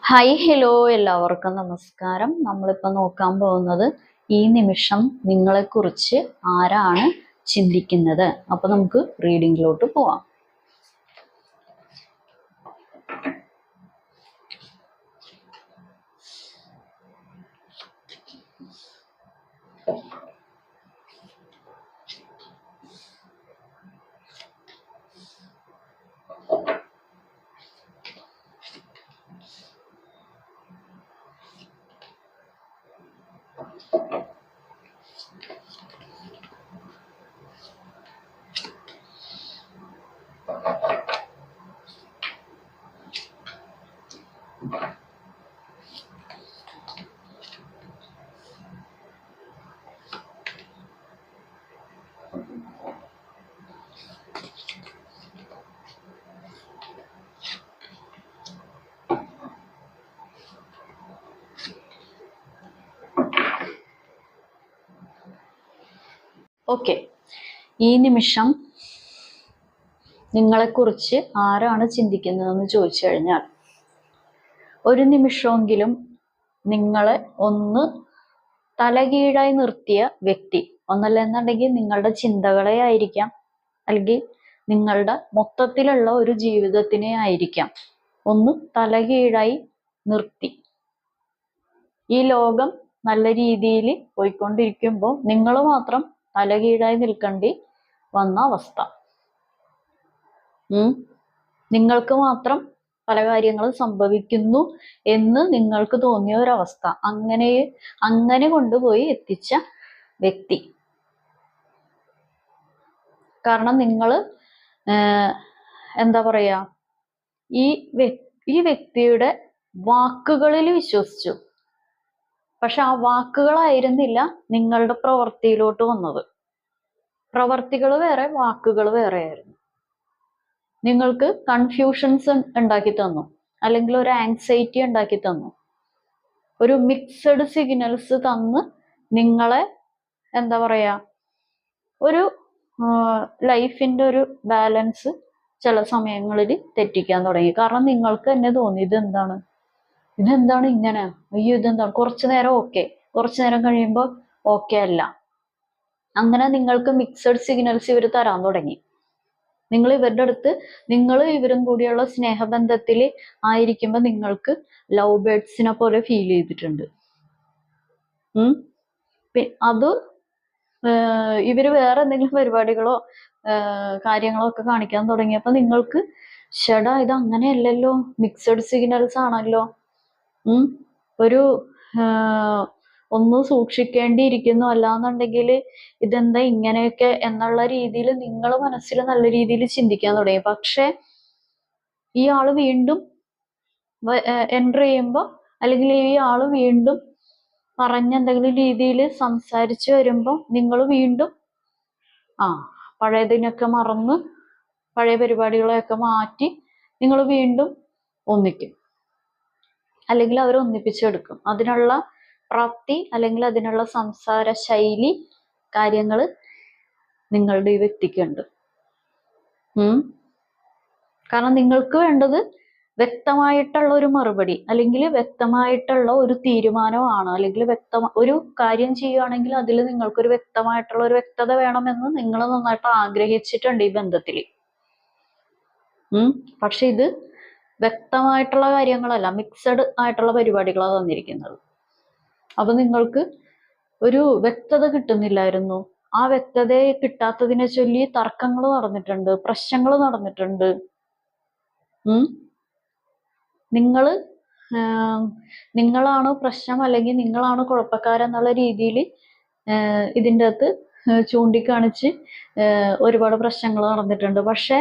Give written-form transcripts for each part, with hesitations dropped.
Hi hello എല്ലാവർക്കും നമസ്കാരം. നമ്മളിപ്പോൾ നോക്കാൻ പോകുന്നത് ഈ നിമിഷം നിങ്ങളെക്കുറിച്ച് ആരാണ് ചിന്തിക്കുന്നത്. അപ്പോൾ നമുക്ക് റീഡിങ്ങിലോട്ട് പോവാം. ഓക്കെ, ഈ നിമിഷം നിങ്ങളെക്കുറിച്ച് ആരാണ് ചിന്തിക്കുന്നതെന്ന് ചോദിച്ചു കഴിഞ്ഞാൽ, ഒരു നിമിഷമെങ്കിലും നിങ്ങളെ ഒന്ന് തലകീഴായി നിർത്തിയ വ്യക്തി, ഒന്നല്ല എന്നുണ്ടെങ്കിൽ നിങ്ങളുടെ ചിന്തകളെ ആയിരിക്കാം, അല്ലെങ്കിൽ നിങ്ങളുടെ മൊത്തത്തിലുള്ള ഒരു ജീവിതത്തിനെ ആയിരിക്കാം ഒന്ന് തലകീഴായി നിർത്തി. ഈ ലോകം നല്ല രീതിയിൽ പോയിക്കൊണ്ടിരിക്കുമ്പോൾ നിങ്ങൾ മാത്രം തലകീഴായി നിൽക്കേണ്ടി വന്ന അവസ്ഥ, നിങ്ങൾക്ക് മാത്രം പല കാര്യങ്ങളും സംഭവിക്കുന്നു എന്ന് നിങ്ങൾക്ക് തോന്നിയ ഒരവസ്ഥ, അങ്ങനെ കൊണ്ടുപോയി എത്തിച്ച വ്യക്തി. കാരണം നിങ്ങൾ എന്താ പറയാ, ഈ വ്യക്തിയുടെ വാക്കുകളിൽ വിശ്വസിച്ചു. പക്ഷെ ആ വാക്കുകളായിരുന്നില്ല നിങ്ങളുടെ പ്രവൃത്തിയിലോട്ട് വന്നത്. പ്രവർത്തികൾ വേറെ, വാക്കുകൾ വേറെ ആയിരുന്നു. നിങ്ങൾക്ക് കൺഫ്യൂഷൻസ് ഉണ്ടാക്കി തന്നു, അല്ലെങ്കിൽ ഒരു ആങ്സൈറ്റി ഉണ്ടാക്കി തന്നു, ഒരു മിക്സഡ് സിഗ്നൽസ് തന്ന് നിങ്ങളെ എന്താ പറയാ, ഒരു ലൈഫിന്റെ ഒരു ബാലൻസ് ചില സമയങ്ങളിൽ തെറ്റിക്കാൻ തുടങ്ങി. കാരണം നിങ്ങൾക്ക് തന്നെ തോന്നി ഇതെന്താണ് ഇങ്ങനെ, അയ്യോ ഇതെന്താണ്, കുറച്ചു നേരം ഓക്കെ, കുറച്ചു നേരം കഴിയുമ്പോൾ ഓക്കെ അല്ല. അങ്ങനെ നിങ്ങൾക്ക് മിക്സഡ് സിഗ്നൽസ് ഇവർ തരാൻ തുടങ്ങി. നിങ്ങൾ ഇവരുടെ അടുത്ത്, നിങ്ങൾ ഇവരും കൂടിയുള്ള സ്നേഹബന്ധത്തിൽ ആയിരിക്കുമ്പോൾ നിങ്ങൾക്ക് ലവ് ബേർഡ്സിനെ പോലെ ഫീൽ ചെയ്തിട്ടുണ്ട്. അത് ഇവര് വേറെ എന്തെങ്കിലും പരിപാടികളോ കാര്യങ്ങളോ ഒക്കെ കാണിക്കാൻ തുടങ്ങിയപ്പോൾ നിങ്ങൾക്ക് ഷെടാ ഇത് അങ്ങനെയല്ലല്ലോ, മിക്സഡ് സിഗ്നൽസ് ആണല്ലോ, ഒരു ഒന്ന് സൂക്ഷിക്കേണ്ടിയിരിക്കുന്നു, അല്ലാന്നുണ്ടെങ്കിൽ ഇതെന്താ ഇങ്ങനെയൊക്കെ എന്നുള്ള രീതിയിൽ നിങ്ങൾ മനസ്സിൽ നല്ല രീതിയിൽ ചിന്തിക്കാൻ തുടങ്ങി. പക്ഷെ ഈ ആള് വീണ്ടും എൻ്റർ ചെയ്യുമ്പോൾ, അല്ലെങ്കിൽ ഈ ആള് വീണ്ടും പറഞ്ഞ എന്തെങ്കിലും രീതിയിൽ സംസാരിച്ചു വരുമ്പോൾ നിങ്ങൾ വീണ്ടും പഴയതിനൊക്കെ മറന്ന് പഴയ പരിപാടികളെയൊക്കെ മാറ്റി നിങ്ങൾ വീണ്ടും ഒന്നിക്കും, അല്ലെങ്കിൽ അവർ ഒന്നിപ്പിച്ചെടുക്കും. അതിനുള്ള പ്രാപ്തി അല്ലെങ്കിൽ അതിനുള്ള സംസാര ശൈലി കാര്യങ്ങൾ നിങ്ങളുടെ ഈ വ്യക്തിക്കുണ്ട്. കാരണം നിങ്ങൾക്ക് വേണ്ടത് വ്യക്തമായിട്ടുള്ള ഒരു മറുപടി, അല്ലെങ്കിൽ വ്യക്തമായിട്ടുള്ള ഒരു തീരുമാനമാണ്, അല്ലെങ്കിൽ ഒരു കാര്യം ചെയ്യുകയാണെങ്കിൽ അതിൽ നിങ്ങൾക്കൊരു വ്യക്തമായിട്ടുള്ള ഒരു വ്യക്തത വേണമെന്ന് നിങ്ങൾ നന്നായിട്ട് ആഗ്രഹിച്ചിട്ടുണ്ട് ഈ ബന്ധത്തിൽ. പക്ഷെ ഇത് വ്യക്തമായിട്ടുള്ള കാര്യങ്ങളല്ല, മിക്സഡ് ആയിട്ടുള്ള പരിപാടികളാണ് തന്നിരിക്കുന്നത്. അപ്പൊ നിങ്ങൾക്ക് ഒരു വ്യക്തത കിട്ടുന്നില്ലായിരുന്നു. ആ വ്യക്തതയെ കിട്ടാത്തതിനെ ചൊല്ലി തർക്കങ്ങൾ നടന്നിട്ടുണ്ട്, പ്രശ്നങ്ങൾ നടന്നിട്ടുണ്ട്. നിങ്ങളാണ് പ്രശ്നം, അല്ലെങ്കിൽ നിങ്ങളാണ് കുഴപ്പക്കാരെന്നുള്ള രീതിയിൽ ഇതിൻ്റെ അകത്ത് ചൂണ്ടിക്കാണിച്ച് ഒരുപാട് പ്രശ്നങ്ങൾ നടന്നിട്ടുണ്ട്. പക്ഷെ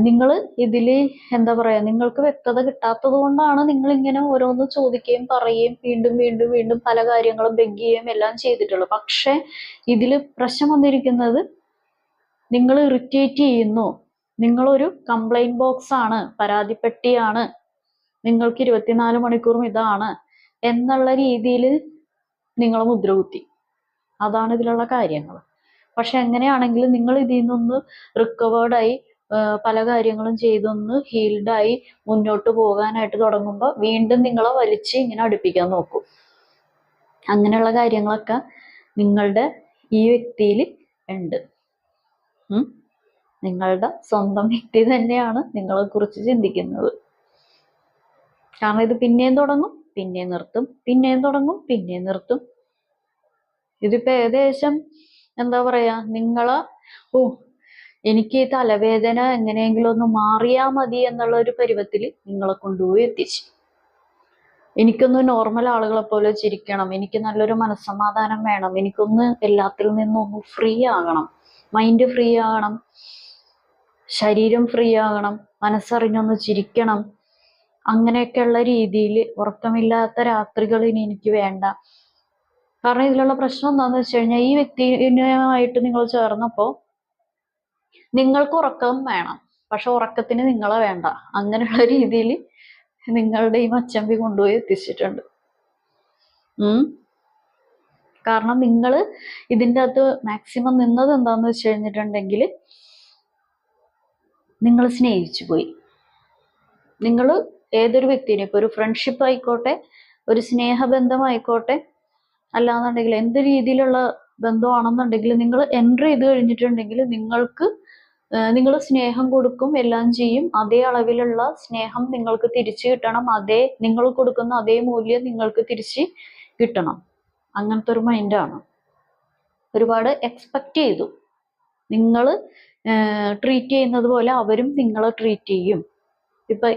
നിങ്ങൾ ഇതിൽ എന്താ പറയാ, നിങ്ങൾക്ക് വ്യക്തത കിട്ടാത്തത് കൊണ്ടാണ് നിങ്ങൾ ഇങ്ങനെ ഓരോന്ന് ചോദിക്കുകയും പറയുകയും വീണ്ടും വീണ്ടും വീണ്ടും പല കാര്യങ്ങളും ബെഗ് ചെയ്യുകയും എല്ലാം ചെയ്തിട്ടുള്ളത്. പക്ഷെ ഇതിൽ പ്രശ്നം വന്നിരിക്കുന്നത്, നിങ്ങൾ ഇറിറ്റേറ്റ് ചെയ്യുന്നു, നിങ്ങളൊരു കംപ്ലൈന്റ് ബോക്സ് ആണ്, പരാതിപ്പെട്ടിയാണ്, നിങ്ങൾക്ക് 24 മണിക്കൂറും ഇതാണ് എന്നുള്ള രീതിയിൽ നിങ്ങൾ മുദ്രകുത്തി. അതാണ് ഇതിലുള്ള കാര്യങ്ങൾ. പക്ഷെ എങ്ങനെയാണെങ്കിലും നിങ്ങൾ ഇതിൽ നിന്നൊന്ന് റിക്കവേർഡായി പല കാര്യങ്ങളും ചെയ്തൊന്ന് ഹീൽഡായി മുന്നോട്ട് പോകാനായിട്ട് തുടങ്ങുമ്പോൾ വീണ്ടും നിങ്ങളെ വലിച്ച് ഇങ്ങനെ അടുപ്പിക്കാൻ നോക്കും. അങ്ങനെയുള്ള കാര്യങ്ങളൊക്കെ നിങ്ങളുടെ ഈ വ്യക്തിയിൽ ഉണ്ട്. നിങ്ങളുടെ സ്വന്തം വ്യക്തി തന്നെയാണ് നിങ്ങളെ കുറിച്ച് ചിന്തിക്കുന്നത്. കാരണം ഇത് പിന്നെയും തുടങ്ങും, പിന്നെയും നിർത്തും, പിന്നെയും തുടങ്ങും, പിന്നെയും നിർത്തും. ഇതിപ്പോ ഏകദേശം എന്താ പറയാ, നിങ്ങളെ എനിക്ക് ഈ തലവേദന എങ്ങനെയെങ്കിലും ഒന്ന് മാറിയാ മതി എന്നുള്ള ഒരു പരുവത്തിൽ നിങ്ങളെ കൊണ്ടുപോയി എത്തിച്ചു. എനിക്കൊന്ന് നോർമൽ ആളുകളെ പോലെ ചിരിക്കണം, എനിക്ക് നല്ലൊരു മനസ്സമാധാനം വേണം, എനിക്കൊന്ന് എല്ലാത്തിൽ നിന്നൊന്ന് ഫ്രീ ആകണം, മൈൻഡ് ഫ്രീ ആകണം, ശരീരം ഫ്രീ ആകണം, മനസ്സറിഞ്ഞൊന്ന് ചിരിക്കണം, അങ്ങനെയൊക്കെയുള്ള രീതിയിൽ ഉറക്കമില്ലാത്ത രാത്രികൾ ഇനി എനിക്ക് വേണ്ട. കാരണം ഇതിലുള്ള പ്രശ്നം എന്താണെന്ന് വെച്ച് കഴിഞ്ഞാൽ, ഈ വ്യക്തിയുമായിട്ട് നിങ്ങൾ ചേർന്നപ്പോൾ നിങ്ങൾക്ക് ഉറക്കം വേണം, പക്ഷെ ഉറക്കത്തിന് നിങ്ങളെ വേണ്ട. അങ്ങനെയുള്ള രീതിയിൽ നിങ്ങളുടെ ഈ മച്ചമ്പി കൊണ്ടുപോയി എത്തിച്ചിട്ടുണ്ട്. കാരണം നിങ്ങൾ ഇതിൻ്റെ അകത്ത് മാക്സിമം നിന്നത് എന്താന്ന് വെച്ച് കഴിഞ്ഞിട്ടുണ്ടെങ്കിൽ, നിങ്ങൾ സ്നേഹിച്ചു പോയി. നിങ്ങൾ ഏതൊരു വ്യക്തിനെ, ഇപ്പൊ ഒരു ഫ്രണ്ട്ഷിപ്പ് ആയിക്കോട്ടെ, ഒരു സ്നേഹബന്ധമായിക്കോട്ടെ, അല്ലാന്നുണ്ടെങ്കിൽ എന്ത് രീതിയിലുള്ള ബന്ധമാണെന്നുണ്ടെങ്കിൽ, നിങ്ങൾ എൻട്രി ചെയ്ത് കഴിഞ്ഞിട്ടുണ്ടെങ്കിൽ നിങ്ങൾ സ്നേഹം കൊടുക്കും, എല്ലാം ചെയ്യും. അതേ അളവിലുള്ള സ്നേഹം നിങ്ങൾക്ക് തിരിച്ചു കിട്ടണം, നിങ്ങൾ കൊടുക്കുന്ന അതേ മൂല്യം നിങ്ങൾക്ക് തിരിച്ച് കിട്ടണം. അങ്ങനത്തെ ഒരു മൈൻഡാണ്. ഒരുപാട് എക്സ്പെക്റ്റ് ചെയ്തു. നിങ്ങൾ ട്രീറ്റ് ചെയ്യുന്നത് പോലെ അവരും നിങ്ങളെ ട്രീറ്റ് ചെയ്യും. ഇപ്പൊ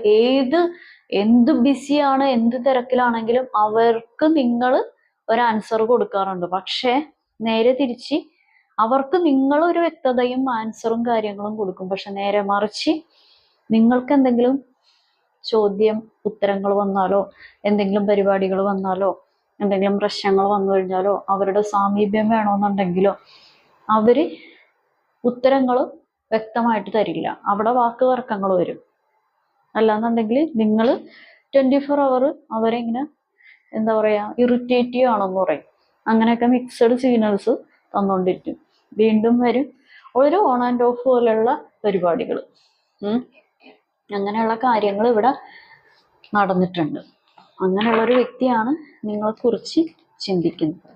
എന്ത് ബിസിയാണ്, എന്ത് തിരക്കിലാണെങ്കിലും അവർക്ക് നിങ്ങൾ ഒരു ആൻസർ കൊടുക്കാറുണ്ട്. പക്ഷെ നേരെ തിരിച്ച് അവർക്ക് നിങ്ങൾ ഒരു വ്യക്തതയും ആൻസറും കാര്യങ്ങളും കൊടുക്കും. പക്ഷെ നേരെ മറിച്ച് നിങ്ങൾക്ക് എന്തെങ്കിലും ചോദ്യം ഉത്തരങ്ങൾ വന്നാലോ, എന്തെങ്കിലും പരിപാടികൾ വന്നാലോ, എന്തെങ്കിലും പ്രശ്നങ്ങൾ വന്നു കഴിഞ്ഞാലോ, അവരുടെ സാമീപ്യം വേണമെന്നുണ്ടെങ്കിലോ അവര് ഉത്തരങ്ങൾ വ്യക്തമായിട്ട് തരില്ല. അവിടെ വാക്ക് തർക്കങ്ങൾ വരും. അല്ലാന്നുണ്ടെങ്കിൽ നിങ്ങൾ 24 hour അവരെ ഇങ്ങനെ എന്താ പറയാ, ഇറിറ്റേറ്റീവ് ആണെന്ന് പറയും. അങ്ങനെയൊക്കെ മിക്സഡ് സിഗ്നൽസ് തന്നുകൊണ്ടിരിക്കും. വീണ്ടും വരും ഒരു ഓൺ ആൻഡ് ഓഫ് പോലെയുള്ള പരിപാടികൾ. അങ്ങനെയുള്ള കാര്യങ്ങൾ ഇവിടെ നടന്നിട്ടുണ്ട്. അങ്ങനെയുള്ള ഒരു വ്യക്തിയാണ് നിങ്ങളെ കുറിച്ച് ചിന്തിക്കുന്നത്.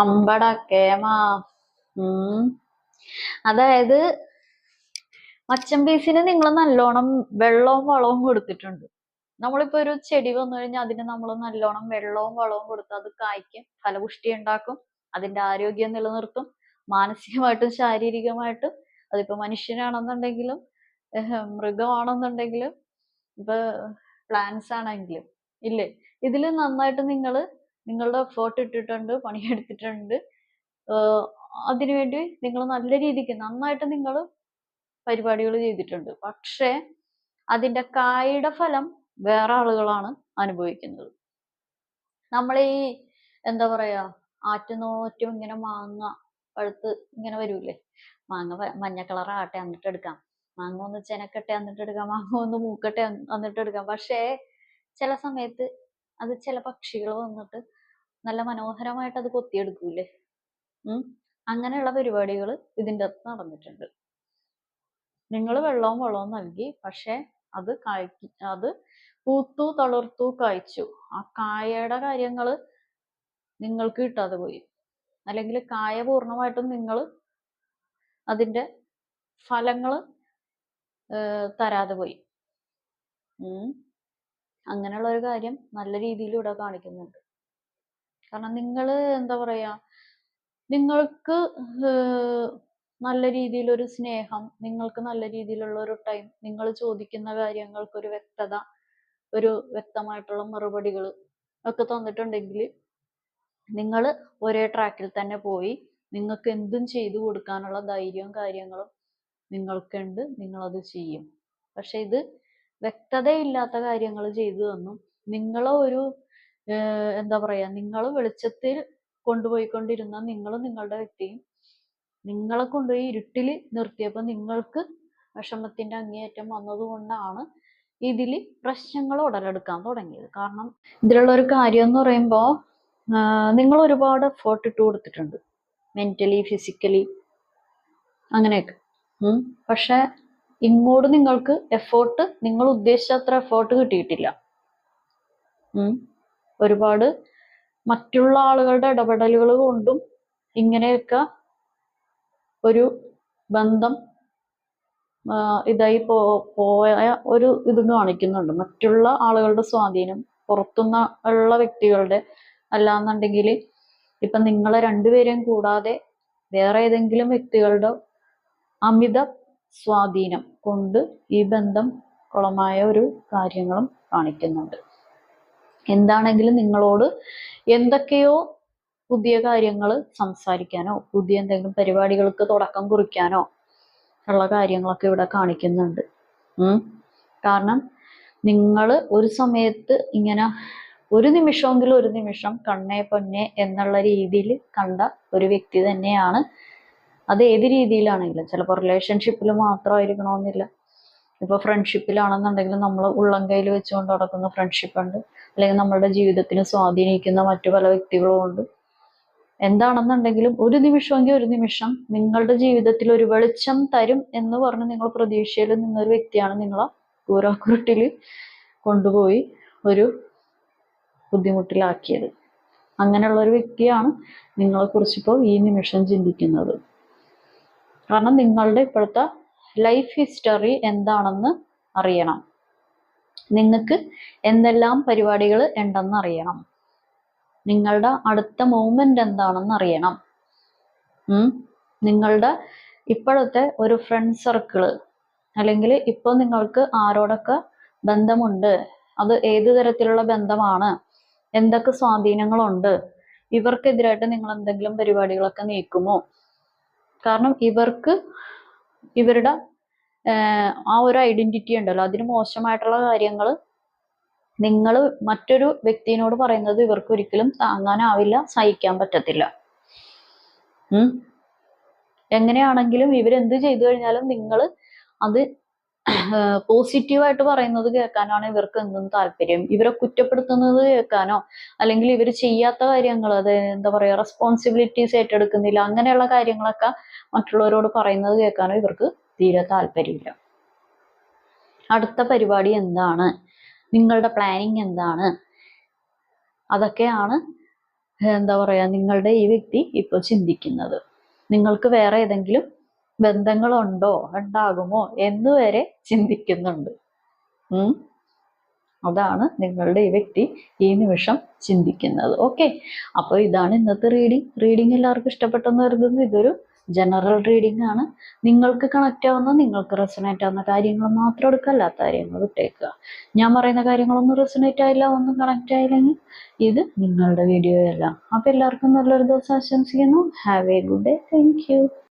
അമ്പട കേമാ. അതായത് മച്ചമ്പീസിന് നിങ്ങൾ നല്ലോണം വെള്ളവും വളവും കൊടുത്തിട്ടുണ്ട്. നമ്മളിപ്പോ ഒരു ചെടി വന്നു കഴിഞ്ഞാൽ അതിന് നമ്മൾ നല്ലോണം വെള്ളവും വളവും കൊടുത്ത് അത് കായ്ക്കും, ഫലപുഷ്ടി ഉണ്ടാക്കും, അതിന്റെ ആരോഗ്യം നിലനിർത്തും, മാനസികമായിട്ടും ശാരീരികമായിട്ടും. അതിപ്പോ മനുഷ്യനാണെന്നുണ്ടെങ്കിലും മൃഗമാണെന്നുണ്ടെങ്കിലും ഇപ്പൊ പ്ലാന്റ്സ് ആണെങ്കിലും ഇല്ലേ, ഇതിൽ നന്നായിട്ട് നിങ്ങളുടെ എഫേർട്ട് ഇട്ടിട്ടുണ്ട്, പണിയെടുത്തിട്ടുണ്ട്. അതിനുവേണ്ടി നിങ്ങൾ നല്ല രീതിക്ക് നന്നായിട്ട് നിങ്ങൾ പരിപാടികൾ ചെയ്തിട്ടുണ്ട്. പക്ഷെ അതിന്റെ കായുടെ ഫലം വേറെ ആളുകളാണ് അനുഭവിക്കുന്നത്. നമ്മൾ ഈ എന്താ പറയാ, ആറ്റുനോറ്റും ഇങ്ങനെ മാങ്ങ പഴുത്ത് ഇങ്ങനെ വരൂലേ, മാങ്ങ മഞ്ഞ കളർ ആട്ടെ എന്നിട്ട് എടുക്കാം, മാങ്ങ ഒന്ന് ചെനക്കട്ടെ എന്നിട്ട് എടുക്കാം, മാങ്ങ ഒന്ന് മൂക്കട്ടെ എന്നിട്ട് എടുക്കാം. പക്ഷേ ചില സമയത്ത് അത് ചില പക്ഷികൾ വന്നിട്ട് നല്ല മനോഹരമായിട്ട് അത് കൊത്തിയെടുക്കൂലേ. അങ്ങനെയുള്ള പരിപാടികൾ ഇതിൻ്റെ അകത്ത് നടന്നിട്ടുണ്ട്. നിങ്ങൾ വെള്ളവും വളവും നൽകി, പക്ഷെ അത് പൂത്തു തളിർത്തു കായ്ച്ചു. ആ കായയുടെ കാര്യങ്ങൾ നിങ്ങൾക്ക് കിട്ടാതെ പോയി. അല്ലെങ്കിൽ കായ പൂർണ്ണമായിട്ടും നിങ്ങൾ അതിന്റെ ഫലങ്ങൾ തരാതെ പോയി. അങ്ങനെയുള്ള ഒരു കാര്യം നല്ല രീതിയിൽ ഇവിടെ കാണിക്കുന്നുണ്ട്. കാരണം നിങ്ങൾ എന്താ പറയാ, നിങ്ങൾക്ക് നല്ല രീതിയിലൊരു സ്നേഹം, നിങ്ങൾക്ക് നല്ല രീതിയിലുള്ള ഒരു ടൈം, നിങ്ങൾ ചോദിക്കുന്ന കാര്യങ്ങൾക്ക് ഒരു വ്യക്തത, ഒരു വ്യക്തമായിട്ടുള്ള മറുപടികൾ ഒക്കെ തന്നിട്ടുണ്ടെങ്കിൽ നിങ്ങൾ ഒരേ ട്രാക്കിൽ തന്നെ പോയി നിങ്ങൾക്ക് എന്തും ചെയ്തു കൊടുക്കാനുള്ള ധൈര്യവും കാര്യങ്ങളും നിങ്ങൾക്കുണ്ട്, നിങ്ങളത് ചെയ്യും. പക്ഷെ ഇത് വ്യക്തതയില്ലാത്ത കാര്യങ്ങൾ ചെയ്തു തന്നും നിങ്ങളെ ഒരു എന്താ പറയാ, നിങ്ങൾ വെളിച്ചത്തിൽ കൊണ്ടുപോയിക്കൊണ്ടിരുന്ന നിങ്ങളും നിങ്ങളുടെ വ്യക്തിയും നിങ്ങളെ കൊണ്ടുപോയി ഇരുട്ടിൽ നിർത്തിയപ്പോൾ നിങ്ങൾക്ക് വിഷമത്തിന്റെ അങ്ങേയറ്റം വന്നതുകൊണ്ടാണ് ഇതിൽ പ്രശ്നങ്ങൾ ഉടലെടുക്കാൻ തുടങ്ങിയത്. കാരണം ഇതിലുള്ള ഒരു കാര്യം എന്ന് പറയുമ്പോൾ നിങ്ങൾ ഒരുപാട് എഫേർട്ട് ഇട്ട് കൊടുത്തിട്ടുണ്ട്, മെന്റലി, ഫിസിക്കലി, അങ്ങനെയൊക്കെ. പക്ഷെ ഇങ്ങോട്ട് നിങ്ങൾക്ക് എഫേർട്ട്, നിങ്ങൾ ഉദ്ദേശിച്ച അത്ര എഫേർട്ട് കിട്ടിയിട്ടില്ല. ഒരുപാട് മറ്റുള്ള ആളുകളുടെ ഇടപെടലുകൾ കൊണ്ടും ഇങ്ങനെയൊക്കെ ഒരു ബന്ധം ഇതായി പോയ ഒരു ഇത് കാണിക്കുന്നുണ്ട്. മറ്റുള്ള ആളുകളുടെ സ്വാധീനം, പുറത്തുനിന്ന് ഉള്ള വ്യക്തികളുടെ, അല്ലാന്നുണ്ടെങ്കിൽ ഇപ്പൊ നിങ്ങളെ രണ്ടുപേരെയും കൂടാതെ വേറെ ഏതെങ്കിലും വ്യക്തികളുടെ അമിത സ്വാധീനം കൊണ്ട് ഈ ബന്ധം കുളമായ ഒരു കാര്യങ്ങളും കാണിക്കുന്നുണ്ട്. എന്താണെങ്കിലും നിങ്ങളോട് എന്തൊക്കെയോ പുതിയ കാര്യങ്ങൾ സംസാരിക്കാനോ പുതിയ എന്തെങ്കിലും പരിപാടികൾക്ക് തുടക്കം കുറിക്കാനോ ഉള്ള കാര്യങ്ങളൊക്കെ ഇവിടെ കാണിക്കുന്നുണ്ട്. കാരണം നിങ്ങൾ ഒരു സമയത്ത് ഇങ്ങനെ ഒരു നിമിഷമെങ്കിലും ഒരു നിമിഷം കണ്ണേ പൊന്നെ എന്നുള്ള രീതിയിൽ കണ്ട ഒരു വ്യക്തി തന്നെയാണ്. അത് ഏത് രീതിയിലാണെങ്കിലും, ചിലപ്പോൾ റിലേഷൻഷിപ്പിൽ മാത്രമായിരിക്കണമെന്നില്ല. ഇപ്പൊ ഫ്രണ്ട്ഷിപ്പിലാണെന്നുണ്ടെങ്കിൽ നമ്മൾ ഉള്ളം കയ്യിൽ വെച്ചുകൊണ്ട് നടക്കുന്ന ഫ്രണ്ട്ഷിപ്പ് ഉണ്ട്, അല്ലെങ്കിൽ നമ്മളുടെ ജീവിതത്തിന് സ്വാധീനിക്കുന്ന മറ്റു പല വ്യക്തികളും ഉണ്ട്. എന്താണെന്നുണ്ടെങ്കിലും ഒരു നിമിഷമെങ്കിൽ ഒരു നിമിഷം നിങ്ങളുടെ ജീവിതത്തിൽ ഒരു വെളിച്ചം തരും എന്ന് പറഞ്ഞ് നിങ്ങൾ പ്രതീക്ഷയിൽ നിന്നൊരു വ്യക്തിയാണ് നിങ്ങളെ കൂരാക്കുരുട്ടിൽ കൊണ്ടുപോയി ഒരു ബുദ്ധിമുട്ടിലാക്കിയത്. അങ്ങനെയുള്ള ഒരു വ്യക്തിയാണ് നിങ്ങളെ കുറിച്ചിപ്പോൾ ഈ നിമിഷം ചിന്തിക്കുന്നത്. കാരണം നിങ്ങളുടെ ഇപ്പോഴത്തെ ലൈഫ് ഹിസ്റ്ററി എന്താണെന്ന് അറിയണം, നിങ്ങൾക്ക് എന്തെല്ലാം പരിപാടികൾ ഉണ്ടെന്ന് അറിയണം, നിങ്ങളുടെ അടുത്ത മൂവ്മെന്റ് എന്താണെന്ന് അറിയണം. നിങ്ങളുടെ ഇപ്പോഴത്തെ ഒരു ഫ്രണ്ട് സർക്കിള്, അല്ലെങ്കിൽ ഇപ്പോൾ നിങ്ങൾക്ക് ആരോടൊക്കെ ബന്ധമുണ്ട്, അത് ഏത് തരത്തിലുള്ള ബന്ധമാണ്, എന്തൊക്കെ സ്വാധീനങ്ങളുണ്ട്, ഇവർക്കെതിരായിട്ട് നിങ്ങൾ എന്തെങ്കിലും പരിപാടികളൊക്കെ നീക്കുമോ? കാരണം ഇവർക്ക് ഇവരുടെ ആ ഒരു ഐഡന്റിറ്റി ഉണ്ടല്ലോ, അതിന് മോശമായിട്ടുള്ള കാര്യങ്ങൾ നിങ്ങൾ മറ്റൊരു വ്യക്തിയോട് പറയുന്നത് ഇവർക്ക് ഒരിക്കലും താങ്ങാനാവില്ല, സഹിക്കാൻ പറ്റത്തില്ല. എങ്ങനെയാണെങ്കിലും ഇവരെന്ത് ചെയ്തു കഴിഞ്ഞാലും നിങ്ങൾ അത് പോസിറ്റീവായിട്ട് പറയുന്നത് കേൾക്കാനാണ് ഇവർക്ക് എന്തും താല്പര്യം. ഇവരെ കുറ്റപ്പെടുത്തുന്നത് കേൾക്കാനോ, അല്ലെങ്കിൽ ഇവർ ചെയ്യാത്ത കാര്യങ്ങൾ, അത് എന്താ പറയാ, റെസ്പോൺസിബിലിറ്റീസ് ഏറ്റെടുക്കുന്നില്ല, അങ്ങനെയുള്ള കാര്യങ്ങളൊക്കെ മറ്റുള്ളവരോട് പറയുന്നത് കേൾക്കാനോ ഇവർക്ക് തീരെ താല്പര്യമില്ല. അടുത്ത പരിപാടി എന്താണ്, നിങ്ങളുടെ പ്ലാനിങ് എന്താണ്, അതൊക്കെയാണ് എന്താ പറയാ നിങ്ങളുടെ ഈ വ്യക്തി ഇപ്പോൾ ചിന്തിക്കുന്നത്. നിങ്ങൾക്ക് വേറെ ഏതെങ്കിലും ബന്ധങ്ങളുണ്ടോ, ഉണ്ടാകുമോ എന്ന് വരെ ചിന്തിക്കുന്നുണ്ട്. അതാണ് നിങ്ങളുടെ ഈ വ്യക്തി ഈ നിമിഷം ചിന്തിക്കുന്നത്. ഓക്കെ, അപ്പോൾ ഇതാണ് ഇന്നത്തെ റീഡിങ് എല്ലാവർക്കും ഇഷ്ടപ്പെട്ടെന്ന് കരുതുന്നു. ഇതൊരു ജനറൽ റീഡിംഗ് ആണ്. നിങ്ങൾക്ക് കണക്റ്റ് ആവുന്ന, നിങ്ങൾക്ക് റെസണേറ്റ് ആവുന്ന കാര്യങ്ങൾ മാത്രം എടുക്കുക, അല്ലാത്ത കാര്യങ്ങൾ വിട്ടേക്കുക. ഞാൻ പറയുന്ന കാര്യങ്ങളൊന്നും റെസണേറ്റ് ആയില്ല, ഒന്നും കണക്റ്റ് ആയില്ലെങ്കിൽ ഇത് നിങ്ങളുടെ വീഡിയോ അല്ല. അപ്പോൾ എല്ലാവർക്കും നല്ലൊരു ദിവസം ആശംസിക്കുന്നു. Have A good day. Thank you.